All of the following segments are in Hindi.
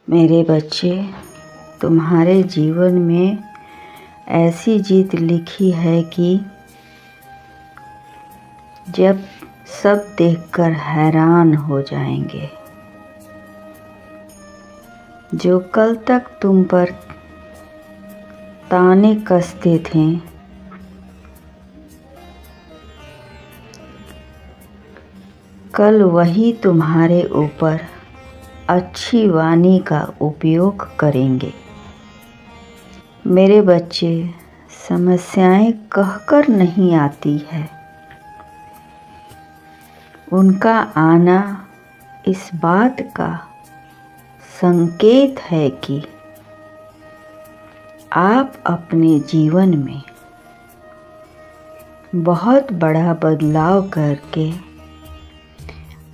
मेरे बच्चे, तुम्हारे जीवन में ऐसी जीत लिखी है कि जब सब देखकर हैरान हो जाएंगे। जो कल तक तुम पर ताने कसते थे, कल वही तुम्हारे ऊपर अच्छी वाणी का उपयोग करेंगे। मेरे बच्चे, समस्याएं कहकर नहीं आती है, उनका आना इस बात का संकेत है कि आप अपने जीवन में बहुत बड़ा बदलाव करके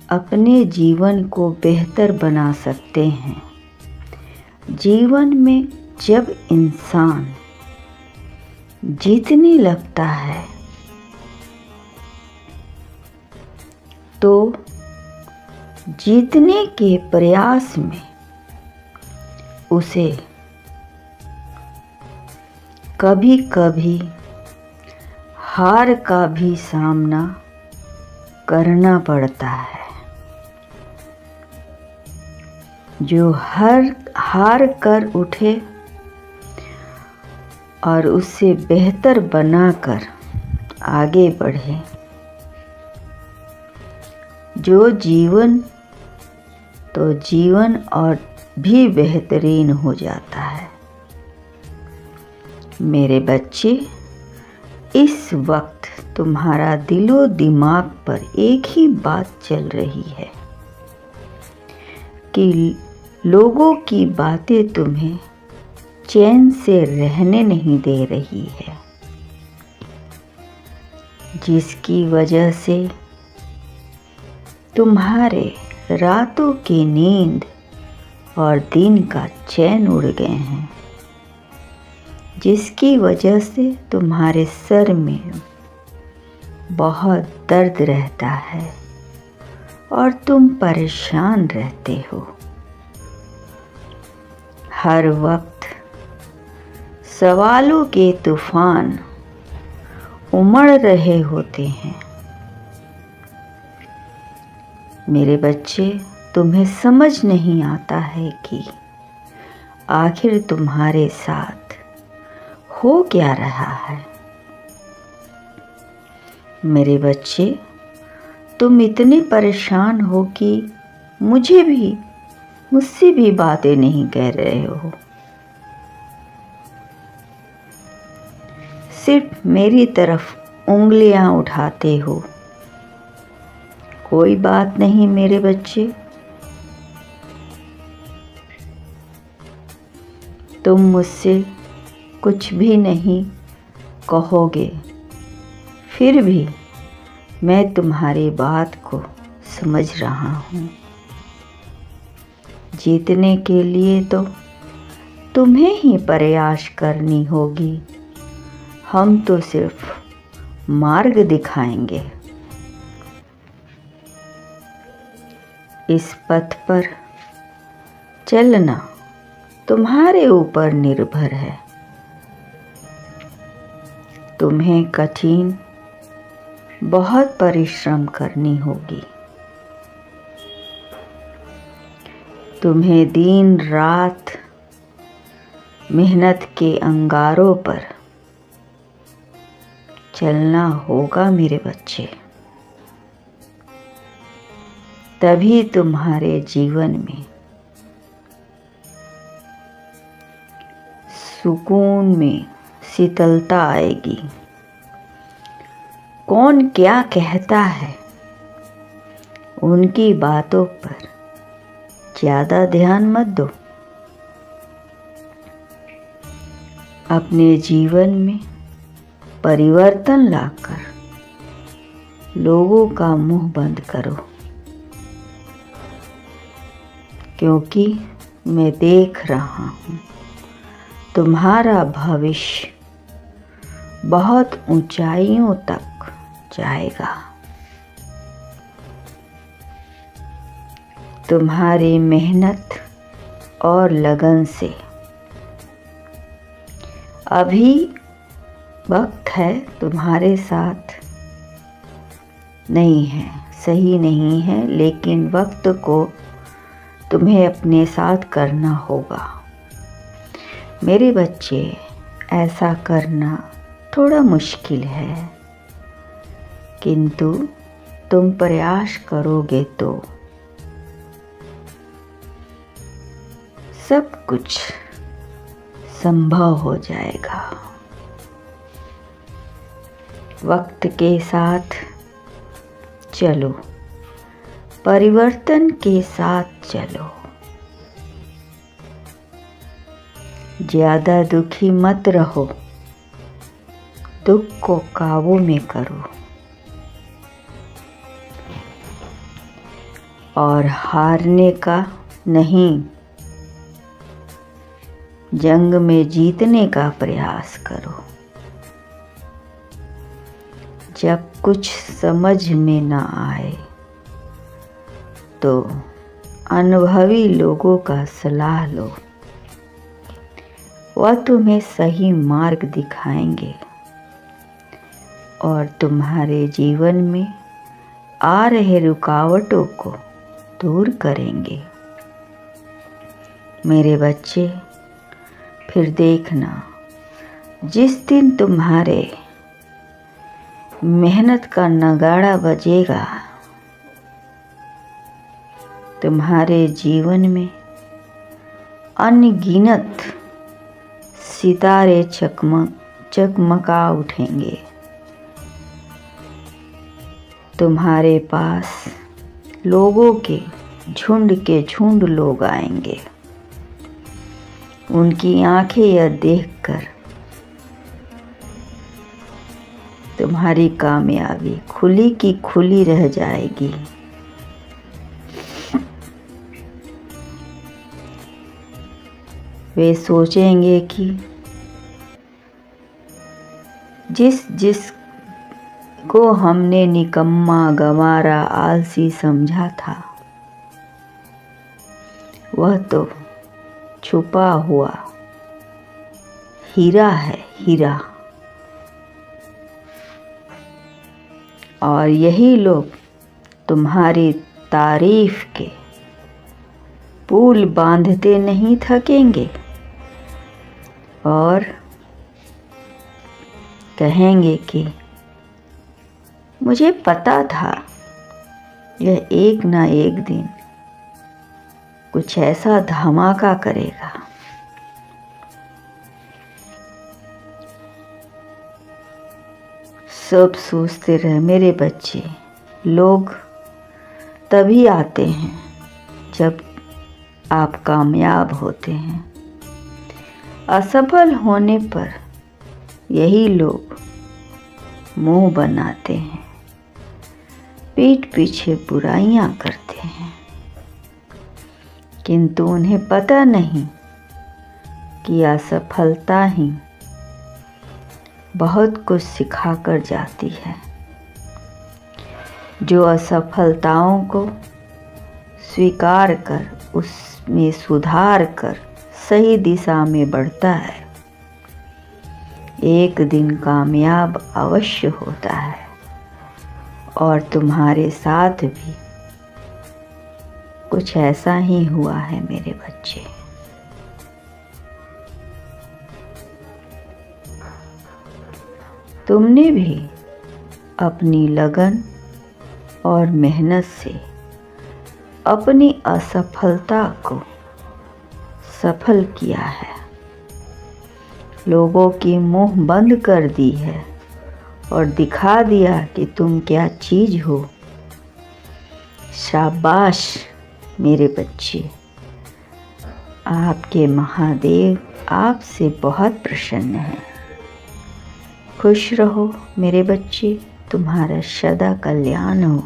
अपने जीवन को बेहतर बना सकते हैं। जीवन में जब इंसान जीतने लगता है तो जीतने के प्रयास में उसे कभी कभी हार का भी सामना करना पड़ता है। जो हार कर उठे और उससे बेहतर बनाकर आगे बढ़े, जो जीवन और भी बेहतरीन हो जाता है। मेरे बच्चे, इस वक्त तुम्हारा दिलो दिमाग पर एक ही बात चल रही है कि लोगों की बातें तुम्हें चैन से रहने नहीं दे रही है, जिसकी वजह से तुम्हारे रातों की नींद और दिन का चैन उड़ गए हैं, जिसकी वजह से तुम्हारे सर में बहुत दर्द रहता है और तुम परेशान रहते हो। हर वक्त सवालों के तूफान उमड़ रहे होते हैं। मेरे बच्चे, तुम्हें समझ नहीं आता है कि आखिर तुम्हारे साथ हो क्या रहा है। मेरे बच्चे, तुम इतने परेशान हो कि मुझसे भी बातें नहीं कह रहे हो। सिर्फ मेरी तरफ उंगलियां उठाते हो। कोई बात नहीं मेरे बच्चे, तुम मुझसे कुछ भी नहीं कहोगे, फिर भी मैं तुम्हारी बात को समझ रहा हूँ। जीतने के लिए तो तुम्हें ही प्रयास करनी होगी, हम तो सिर्फ मार्ग दिखाएंगे। इस पथ पर चलना तुम्हारे ऊपर निर्भर है। तुम्हें कठिन बहुत परिश्रम करनी होगी। तुम्हें दिन रात मेहनत के अंगारों पर चलना होगा मेरे बच्चे, तभी तुम्हारे जीवन में सुकून में शीतलता आएगी। कौन क्या कहता है, उनकी बातों पर ज़्यादा ध्यान मत दो। अपने जीवन में परिवर्तन लाकर लोगों का मुंह बंद करो, क्योंकि मैं देख रहा हूँ तुम्हारा भविष्य बहुत ऊंचाइयों तक जाएगा। तुम्हारी मेहनत और लगन से। अभी वक्त है तुम्हारे साथ नहीं है, सही नहीं है, लेकिन वक्त को तुम्हें अपने साथ करना होगा। मेरे बच्चे, ऐसा करना थोड़ा मुश्किल है, किंतु तुम प्रयास करोगे तो सब कुछ संभव हो जाएगा। वक्त के साथ चलो, परिवर्तन के साथ चलो। ज़्यादा दुखी मत रहो, दुख को काबू में करो और हारने का नहीं, जंग में जीतने का प्रयास करो। जब कुछ समझ में ना आए तो अनुभवी लोगों का सलाह लो, वह तुम्हें सही मार्ग दिखाएंगे और तुम्हारे जीवन में आ रहे रुकावटों को दूर करेंगे। मेरे बच्चे, फिर देखना, जिस दिन तुम्हारे मेहनत का नगाड़ा बजेगा, तुम्हारे जीवन में अनगिनत सितारे चकमका उठेंगे। तुम्हारे पास लोगों के झुंड लोग आएंगे। उनकी आंखें यह देखकर तुम्हारी कामयाबी खुली की खुली रह जाएगी। वे सोचेंगे कि जिस को हमने निकम्मा, गंवारा, आलसी समझा था, वह तो छुपा हुआ हीरा है, हीरा। और यही लोग तुम्हारी तारीफ के पुल बांधते नहीं थकेंगे और कहेंगे कि मुझे पता था यह एक ना एक दिन कुछ ऐसा धमाका करेगा। सब सोचते रहे मेरे बच्चे, लोग तभी आते हैं जब आप कामयाब होते हैं। असफल होने पर यही लोग मुंह बनाते हैं, पीठ पीछे बुराइयां करते हैं, किंतु उन्हें पता नहीं कि असफलता ही बहुत कुछ सिखा कर जाती है। जो असफलताओं को स्वीकार कर उसमें सुधार कर सही दिशा में बढ़ता है, एक दिन कामयाब अवश्य होता है। और तुम्हारे साथ भी कुछ ऐसा ही हुआ है मेरे बच्चे। तुमने भी अपनी लगन और मेहनत से अपनी असफलता को सफल किया है, लोगों की मुंह बंद कर दी है और दिखा दिया कि तुम क्या चीज़ हो। शाबाश मेरे बच्चे, आपके महादेव आपसे बहुत प्रसन्न हैं। खुश रहो मेरे बच्चे, तुम्हारा सदा कल्याण हो।